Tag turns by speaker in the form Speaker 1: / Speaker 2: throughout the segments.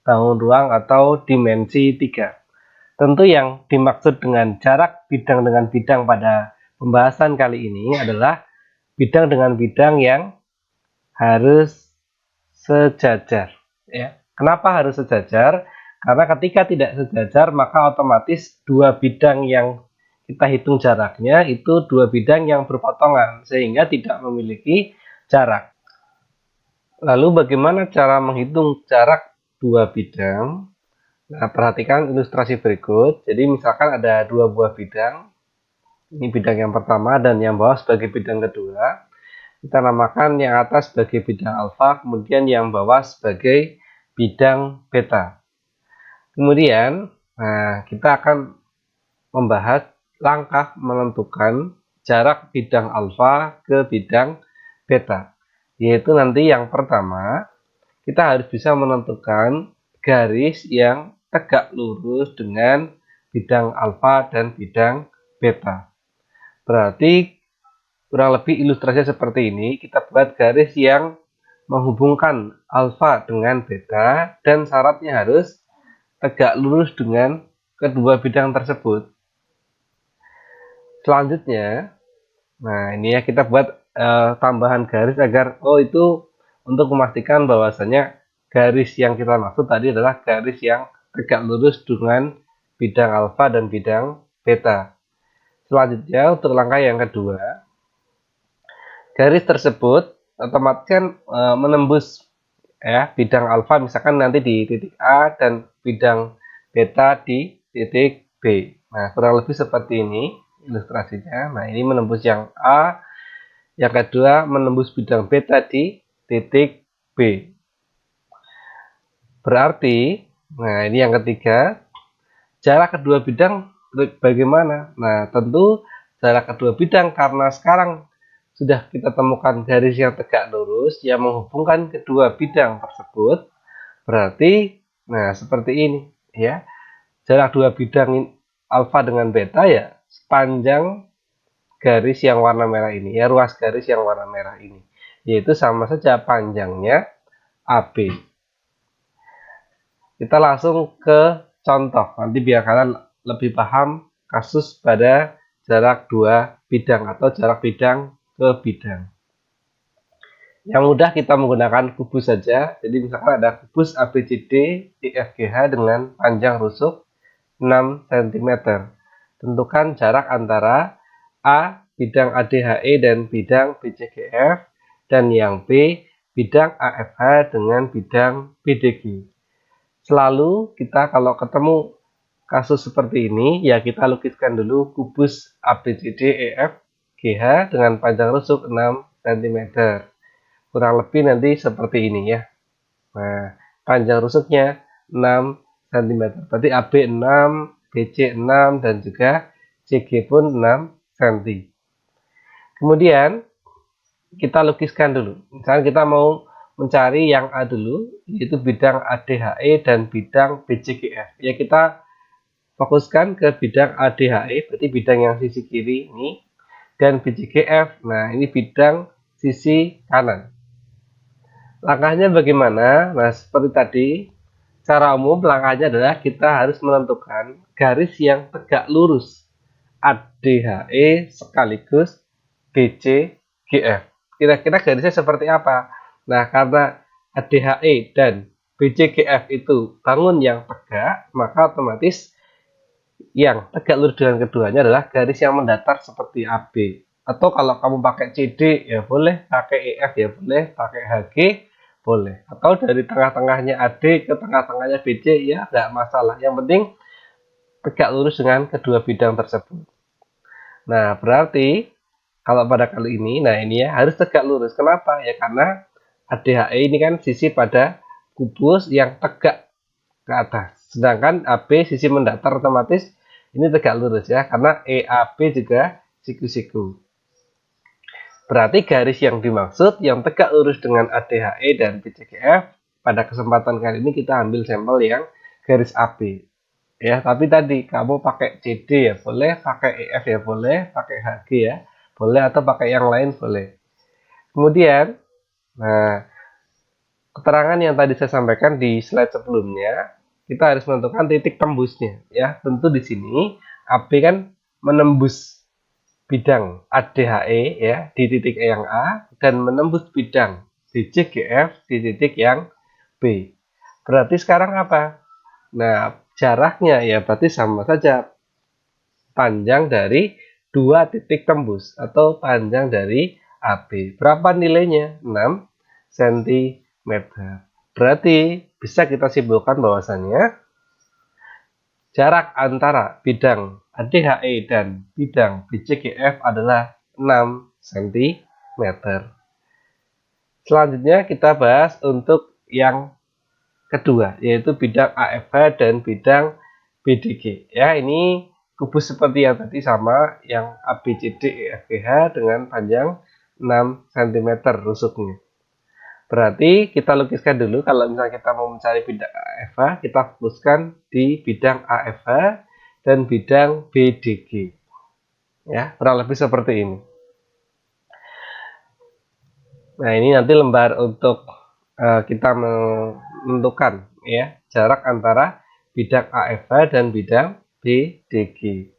Speaker 1: bangun ruang atau dimensi 3. Tentu yang dimaksud dengan jarak bidang dengan bidang pada pembahasan kali ini adalah bidang dengan bidang yang harus sejajar. Ya. Kenapa harus sejajar? Karena ketika tidak sejajar, maka otomatis dua bidang yang kita hitung jaraknya itu dua bidang yang berpotongan, sehingga tidak memiliki jarak. Lalu bagaimana cara menghitung jarak dua bidang? Nah, perhatikan ilustrasi berikut. Jadi misalkan ada dua buah bidang. Ini bidang yang pertama dan yang bawah sebagai bidang kedua. Kita namakan yang atas sebagai bidang alfa, kemudian yang bawah sebagai bidang beta. Kemudian, kita akan membahas langkah menentukan jarak bidang alfa ke bidang beta. Yaitu nanti yang pertama, kita harus bisa menentukan garis yang tegak lurus dengan bidang alfa dan bidang beta. Berarti kurang lebih ilustrasinya seperti ini. Kita buat garis yang menghubungkan alfa dengan beta dan syaratnya harus tegak lurus dengan kedua bidang tersebut. Selanjutnya, nah ini ya kita buat tambahan garis agar itu untuk memastikan bahwasanya garis yang kita maksud tadi adalah garis yang tegak lurus dengan bidang alfa dan bidang beta. Selanjutnya untuk langkah yang kedua, garis tersebut otomatis kan menembus ya bidang alfa misalkan nanti di titik A dan bidang beta di titik B. Nah, kurang lebih seperti ini ilustrasinya. Nah, ini menembus yang A, yang kedua menembus bidang beta di titik B. Berarti, nah ini yang ketiga, jarak kedua bidang bagaimana? Nah, tentu jarak kedua bidang karena sekarang sudah kita temukan garis yang tegak lurus yang menghubungkan kedua bidang tersebut. Berarti, nah seperti ini ya. Jarak dua bidang alfa dengan beta ya sepanjang garis yang warna merah ini, ya ruas garis yang warna merah ini. Yaitu sama saja panjangnya AB. Kita langsung ke contoh, nanti biar kalian lebih paham kasus pada jarak dua bidang atau jarak bidang ke bidang. Yang mudah kita menggunakan kubus saja. Jadi misalkan ada kubus ABCD EFGH dengan panjang rusuk 6 cm. Tentukan jarak antara A bidang ADHE dan bidang BCGF dan yang B bidang AFH dengan bidang BDG. Selalu kita kalau ketemu kasus seperti ini ya kita lukiskan dulu kubus ABCD EFGH dengan panjang rusuk 6 cm. Kurang lebih nanti seperti ini ya. Nah, panjang rusuknya 6 cm. Berarti AB 6, BC 6 dan juga CG pun 6 cm. Kemudian kita lukiskan dulu. Misalnya kita mau mencari yang A dulu, yaitu bidang ADHE dan bidang BCGF. Ya kita fokuskan ke bidang ADHE, berarti bidang yang sisi kiri ini, dan BCGF. Nah, ini bidang sisi kanan. Langkahnya bagaimana? Nah, seperti tadi, secara umum langkahnya adalah kita harus menentukan garis yang tegak lurus ADHE sekaligus BCGF. Kira-kira garisnya seperti apa? Nah, karena ADHE dan BCGF itu bangun yang tegak, maka otomatis yang tegak lurus dengan keduanya adalah garis yang mendatar seperti AB. Atau kalau kamu pakai CD ya boleh, pakai EF ya boleh, pakai HG boleh. Atau dari tengah-tengahnya AD ke tengah-tengahnya BC ya nggak masalah. Yang penting tegak lurus dengan kedua bidang tersebut. Nah, berarti kalau pada kali ini, nah ini ya harus tegak lurus. Kenapa? Ya karena ADHE ini kan sisi pada kubus yang tegak ke atas. Sedangkan AB sisi mendatar otomatis ini tegak lurus ya, karena EAB juga siku-siku. Berarti garis yang dimaksud yang tegak lurus dengan ADHE dan BCGF. Pada kesempatan kali ini kita ambil sampel yang garis AB. Ya, tapi tadi kamu pakai CD ya boleh, pakai EF ya boleh, pakai HG ya boleh, atau pakai yang lain boleh. Kemudian, nah keterangan yang tadi saya sampaikan di slide sebelumnya, kita harus menentukan titik tembusnya ya. Tentu di sini AB kan menembus bidang ADHE ya di titik yang A dan menembus bidang DCGF di titik yang B. Berarti sekarang apa? Nah, jaraknya ya berarti sama saja panjang dari dua titik tembus atau panjang dari AB. Berapa nilainya? 6 cm. Berarti bisa kita simpulkan bahwasannya jarak antara bidang ADHE dan bidang BCGF adalah 6 cm. Selanjutnya kita bahas untuk yang kedua, yaitu bidang AFH dan bidang BDG. Ya, ini kubus seperti yang tadi sama, yang ABCD EFGH dengan panjang 6 cm rusuknya. Berarti kita lukiskan dulu, kalau misalnya kita mau mencari bidang AFH, kita fokuskan di bidang AFH dan bidang BDG. Ya, kurang lebih seperti ini. Nah, ini nanti lembar untuk kita menentukan ya jarak antara bidang AFH dan bidang BDG.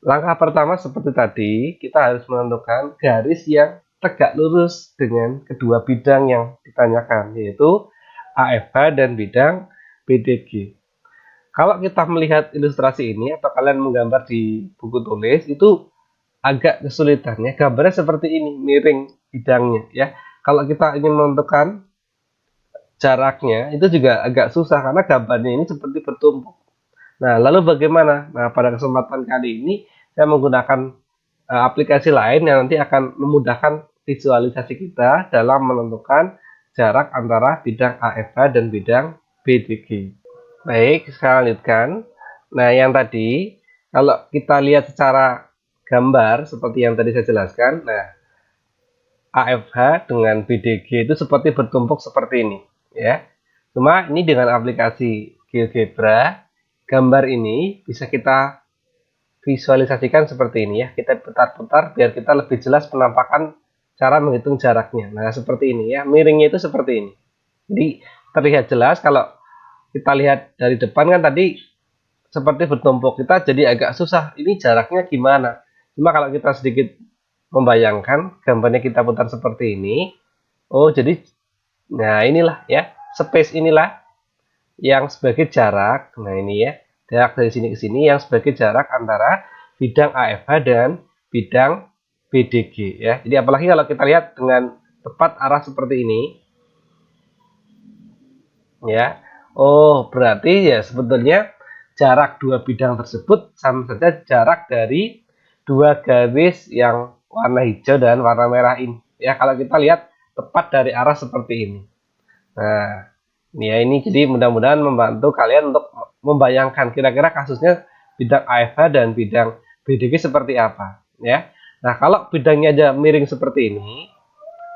Speaker 1: Langkah pertama seperti tadi, kita harus menentukan garis yang tegak lurus dengan kedua bidang yang ditanyakan, yaitu AFH dan bidang BDG. Kalau kita melihat ilustrasi ini atau kalian menggambar di buku tulis, itu agak kesulitannya. Gambarnya seperti ini, miring bidangnya ya. Kalau kita ingin menentukan jaraknya, itu juga agak susah karena gambarnya ini seperti bertumpuk. Nah, lalu bagaimana? Nah, pada kesempatan kali ini saya menggunakan aplikasi lain yang nanti akan memudahkan visualisasi kita dalam menentukan jarak antara bidang AFH dan bidang BDG. Baik, saya lanjutkan. Nah, yang tadi, kalau kita lihat secara gambar seperti yang tadi saya jelaskan, nah AFH dengan BDG itu seperti bertumpuk seperti ini, ya. Cuma ini dengan aplikasi GeoGebra, gambar ini bisa kita visualisasikan seperti ini ya. Kita putar-putar biar kita lebih jelas penampakan cara menghitung jaraknya. Nah, seperti ini ya. Miringnya itu seperti ini. Jadi terlihat jelas kalau kita lihat dari depan kan tadi seperti bertumpuk, kita jadi agak susah ini jaraknya gimana. Cuma kalau kita sedikit membayangkan gambarnya kita putar seperti ini, oh jadi nah inilah ya, space inilah yang sebagai jarak. Nah ini ya, jarak dari sini ke sini yang sebagai jarak antara bidang AFH dan bidang BDG ya. Jadi apalagi kalau kita lihat dengan tepat arah seperti ini ya. Oh, berarti ya sebetulnya jarak dua bidang tersebut sama saja jarak dari dua garis yang warna hijau dan warna merah ini. Ya, kalau kita lihat tepat dari arah seperti ini. Nah, ini ya, ini jadi mudah-mudahan membantu kalian untuk membayangkan kira-kira kasusnya bidang AFH dan bidang BDG seperti apa ya. Nah, kalau bidangnya aja miring seperti ini,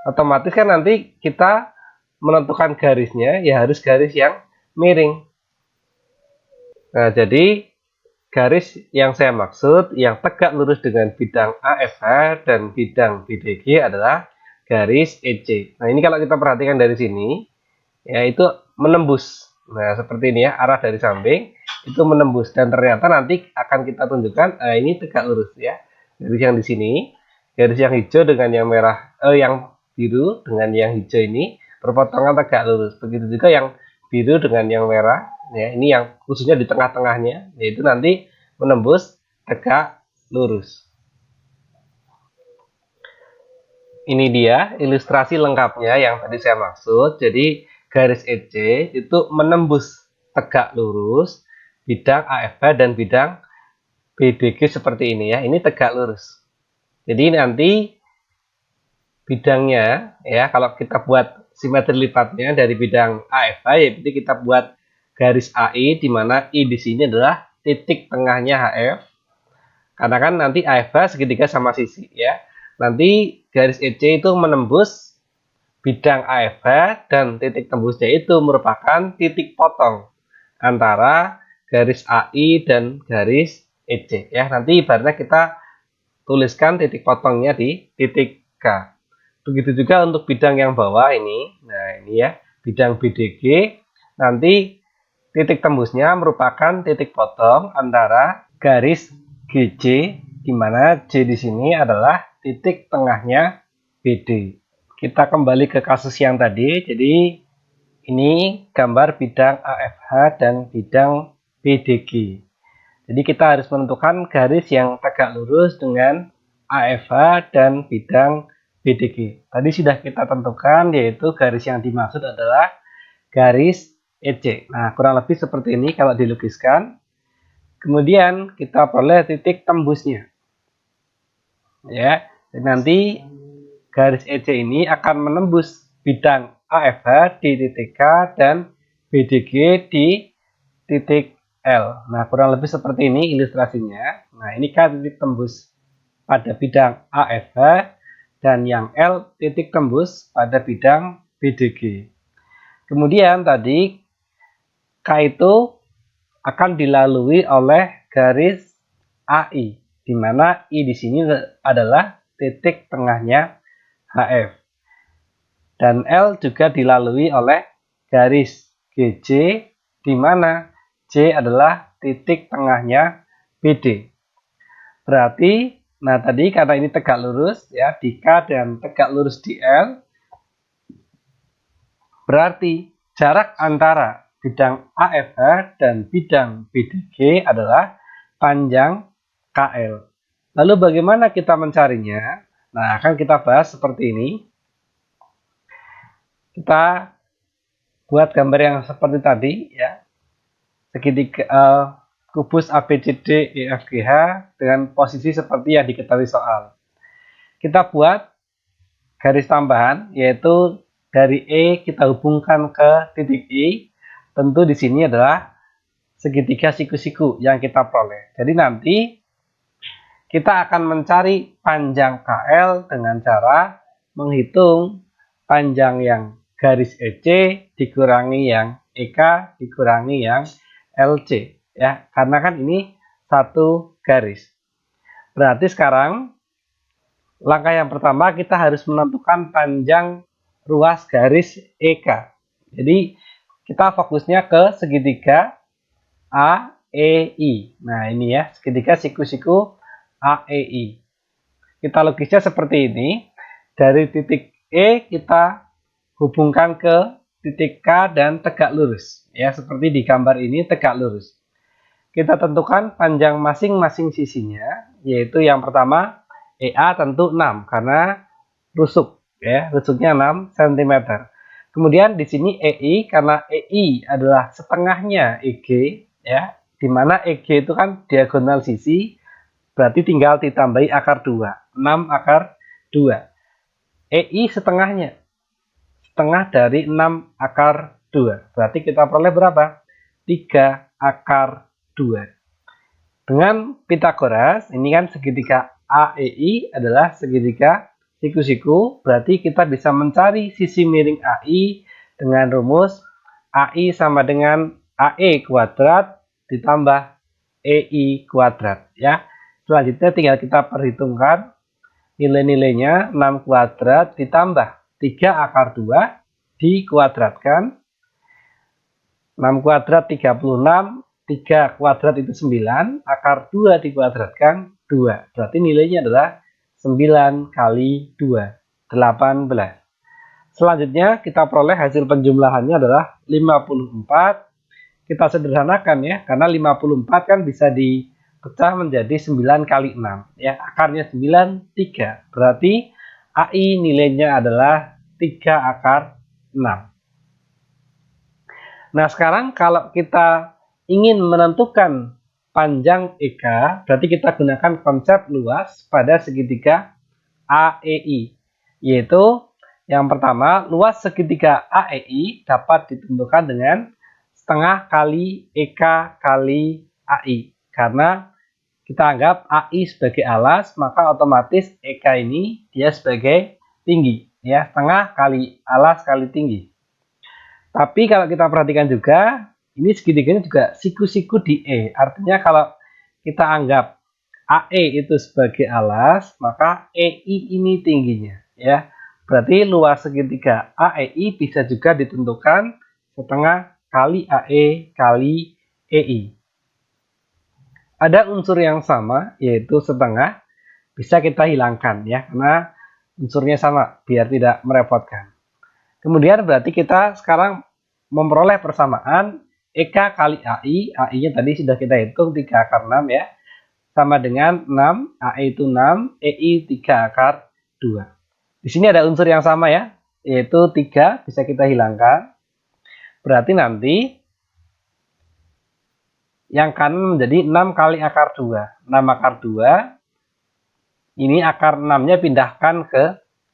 Speaker 1: otomatis kan nanti kita menentukan garisnya ya harus garis yang miring. Nah, jadi garis yang saya maksud yang tegak lurus dengan bidang AFH dan bidang BDG adalah garis EC. Nah, ini kalau kita perhatikan dari sini, ya itu menembus. Nah, seperti ini ya, arah dari samping itu menembus dan ternyata nanti akan kita tunjukkan ini tegak lurus ya. Garis yang di sini, garis yang hijau dengan yang merah, yang biru dengan yang hijau ini berpotongan tegak lurus. Begitu juga yang biru dengan yang merah, ya ini yang khususnya di tengah-tengahnya, yaitu nanti menembus tegak lurus. Ini dia ilustrasi lengkapnya yang tadi saya maksud. Jadi garis EC itu menembus tegak lurus bidang AFH dan bidang BDG seperti ini ya. Ini tegak lurus. Jadi nanti bidangnya ya kalau kita buat simetri lipatnya dari bidang AFH ya berarti kita buat garis AI di mana I di sini adalah titik tengahnya HF. Karena kan nanti AFH segitiga sama sisi ya. Nanti garis EC itu menembus bidang AFH dan titik tembusnya itu merupakan titik potong antara garis AI dan garis EC ya. Nanti ibaratnya kita tuliskan titik potongnya di titik K. Begitu juga untuk bidang yang bawah ini. Nah, ini ya, bidang BDG. Nanti titik tembusnya merupakan titik potong antara garis GC, di mana J di sini adalah titik tengahnya BD. Kita kembali ke kasus yang tadi. Jadi ini gambar bidang AFH dan bidang BDG. Jadi kita harus menentukan garis yang tegak lurus dengan AFH dan bidang BDG. Tadi sudah kita tentukan, yaitu garis yang dimaksud adalah garis EC. Nah, kurang lebih seperti ini kalau dilukiskan. Kemudian kita peroleh titik tembusnya. Ya, dan nanti garis EC ini akan menembus bidang AFH di titik K dan BDG di titik L. Nah, kurang lebih seperti ini ilustrasinya. Nah, ini kan titik tembus pada bidang AFH dan yang L titik tembus pada bidang BDG. Kemudian tadi K itu akan dilalui oleh garis AI, di mana I di sini adalah titik tengahnya HF. Dan L juga dilalui oleh garis GC, di mana J adalah titik tengahnya BD. Berarti, nah tadi karena ini tegak lurus ya di K dan tegak lurus di L, berarti jarak antara bidang AFH dan bidang BDG adalah panjang KL. Lalu bagaimana kita mencarinya? Nah, akan kita bahas seperti ini. Kita buat gambar yang seperti tadi ya. Segitiga kubus ABCD EFGH dengan posisi seperti yang diketahui soal. Kita buat garis tambahan, yaitu dari E kita hubungkan ke titik I. Tentu di sini adalah segitiga siku-siku yang kita peroleh. Jadi nanti kita akan mencari panjang KL dengan cara menghitung panjang yang garis EC dikurangi yang EK dikurangi yang LC. Ya, karena kan ini satu garis. Berarti sekarang langkah yang pertama kita harus menentukan panjang ruas garis EK. Jadi kita fokusnya ke segitiga AEI. Nah, ini ya, segitiga siku-siku AEI. Kita lukisnya seperti ini. Dari titik E kita hubungkan ke titik K dan tegak lurus. Ya, seperti di gambar ini tegak lurus. Kita tentukan panjang masing-masing sisinya, yaitu yang pertama EA tentu 6 karena rusuk ya, rusuknya 6 cm. Kemudian di sini EI karena EI adalah setengahnya EG ya, di mana EG itu kan diagonal sisi, berarti tinggal ditambahi akar 2, 6 akar 2. EI setengahnya, setengah dari 6 akar 2. Berarti kita peroleh berapa? 3 akar 2. Dengan Pitagoras, ini kan segitiga AEI adalah segitiga siku-siku, berarti kita bisa mencari sisi miring AI dengan rumus AI sama dengan AE kuadrat ditambah EI kuadrat ya. Selanjutnya tinggal kita perhitungkan nilai-nilainya. 6 kuadrat ditambah 3 akar 2 dikuadratkan. 6 kuadrat 36, 3 kuadrat itu 9, akar 2 dikuadratkan 2. Berarti nilainya adalah 9 kali 2, 18. Selanjutnya kita peroleh hasil penjumlahannya adalah 54. Kita sederhanakan ya, karena 54 kan bisa dipecah menjadi 9 kali 6. Ya, akarnya 9, 3. Berarti AI nilainya adalah 3 akar 6. Nah, sekarang kalau kita ingin menentukan panjang EK, berarti kita gunakan konsep luas pada segitiga AEI, yaitu yang pertama, luas segitiga AEI dapat ditentukan dengan setengah kali EK kali AI, karena kita anggap AI sebagai alas, maka otomatis EK ini dia sebagai tinggi, ya, setengah kali alas kali tinggi. Tapi kalau kita perhatikan juga, ini segitiganya juga siku-siku di E. Artinya kalau kita anggap AE itu sebagai alas, maka EI ini tingginya. Ya, Berarti luas segitiga AEI bisa juga ditentukan setengah kali AE kali EI. Ada unsur yang sama, yaitu setengah, bisa kita hilangkan ya, karena unsurnya sama, biar tidak merepotkan. Kemudian berarti kita sekarang memperoleh persamaan EK kali AI, AI-nya tadi sudah kita hitung 3 akar 6 ya, sama dengan 6, AE itu 6, EI 3 akar 2. Di sini ada unsur yang sama ya, yaitu 3 bisa kita hilangkan. Berarti nanti yang kanan menjadi 6 kali akar 2. 6 akar 2, ini akar 6-nya pindahkan ke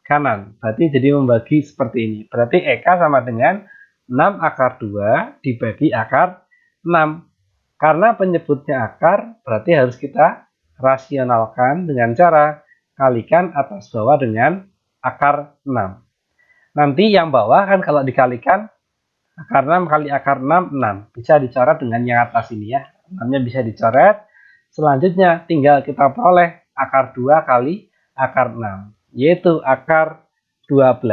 Speaker 1: kanan. Berarti jadi membagi seperti ini. Berarti EK sama dengan 6 akar 2 dibagi akar 6. Karena penyebutnya akar, berarti harus kita rasionalkan dengan cara kalikan atas bawah dengan akar 6. Nanti yang bawah kan kalau dikalikan akar 6 kali akar 6, 6. Bisa dicoret dengan yang atas ini ya. 6-nya bisa dicoret. Selanjutnya tinggal kita peroleh akar 2 kali akar 6. Yaitu akar 12.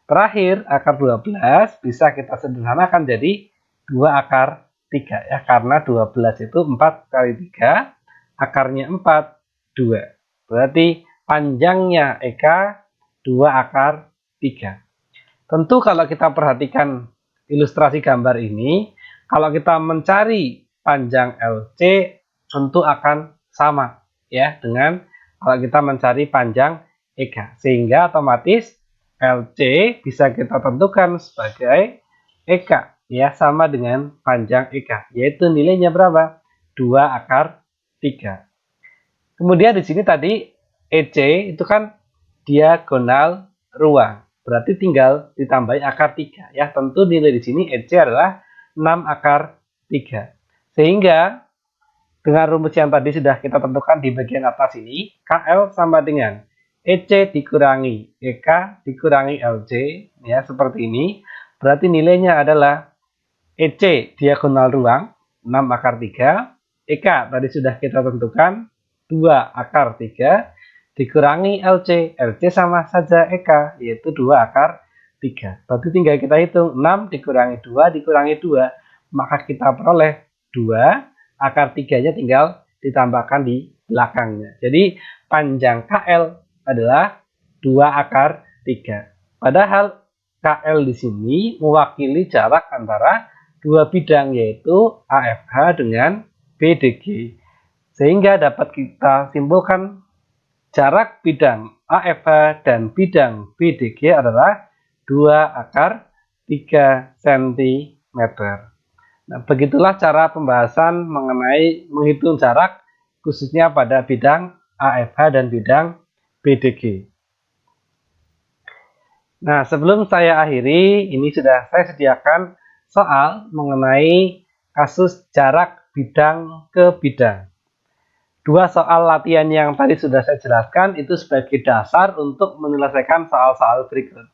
Speaker 1: Terakhir, akar 12 bisa kita sederhanakan jadi 2 akar 3 ya. Karena 12 itu 4 kali 3. Akarnya 4, 2. Berarti panjangnya EK 2 akar 3. Tentu kalau kita perhatikan ilustrasi gambar ini, kalau kita mencari panjang LC tentu akan sama ya dengan kalau kita mencari panjang EK, sehingga otomatis LC bisa kita tentukan sebagai EK ya, sama dengan panjang EK, yaitu nilainya berapa? 2 akar 3. Kemudian di sini tadi EC itu kan diagonal ruang. Berarti tinggal ditambahi akar 3 ya. Tentu nilai di sini EC adalah 6 akar 3. Sehingga dengan rumus yang tadi sudah kita tentukan di bagian atas ini, KL sama dengan EC dikurangi EK dikurangi LC ya, seperti ini. Berarti nilainya adalah EC diagonal ruang 6 akar 3, EK tadi sudah kita tentukan 2 akar 3 dikurangi LC. LC sama saja EK, yaitu 2 akar 3. Berarti tinggal kita hitung 6 dikurangi 2 dikurangi 2. Maka kita peroleh 2. Akar 3-nya tinggal ditambahkan di belakangnya. Jadi panjang KL adalah 2 akar 3. Padahal KL di sini mewakili jarak antara dua bidang, yaitu AFH dengan BDG. Sehingga dapat kita simpulkan jarak bidang AFH dan bidang BDG adalah 2 akar 3 cm. Nah, begitulah cara pembahasan mengenai menghitung jarak khususnya pada bidang AFH dan bidang BDG. Nah, sebelum saya akhiri, ini sudah saya sediakan soal mengenai kasus jarak bidang ke bidang. 2 soal latihan yang tadi sudah saya jelaskan itu sebagai dasar untuk menyelesaikan soal-soal berikut.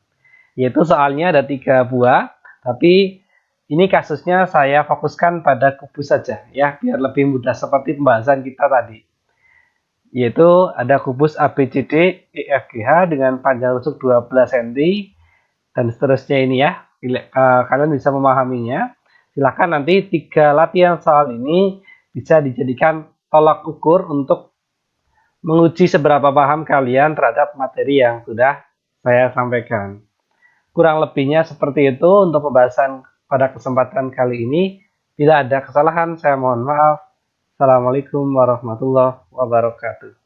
Speaker 1: Yaitu soalnya ada 3 buah, tapi ini kasusnya saya fokuskan pada kubus saja ya, biar lebih mudah seperti pembahasan kita tadi. Yaitu ada kubus ABCD EFGH dengan panjang rusuk 12 cm dan seterusnya ini ya. Kalian bisa memahaminya. Silahkan nanti 3 latihan soal ini bisa dijadikan tolak ukur untuk menguji seberapa paham kalian terhadap materi yang sudah saya sampaikan. Kurang lebihnya seperti itu untuk pembahasan pada kesempatan kali ini. Bila ada kesalahan, saya mohon maaf. Assalamualaikum warahmatullahi wabarakatuh.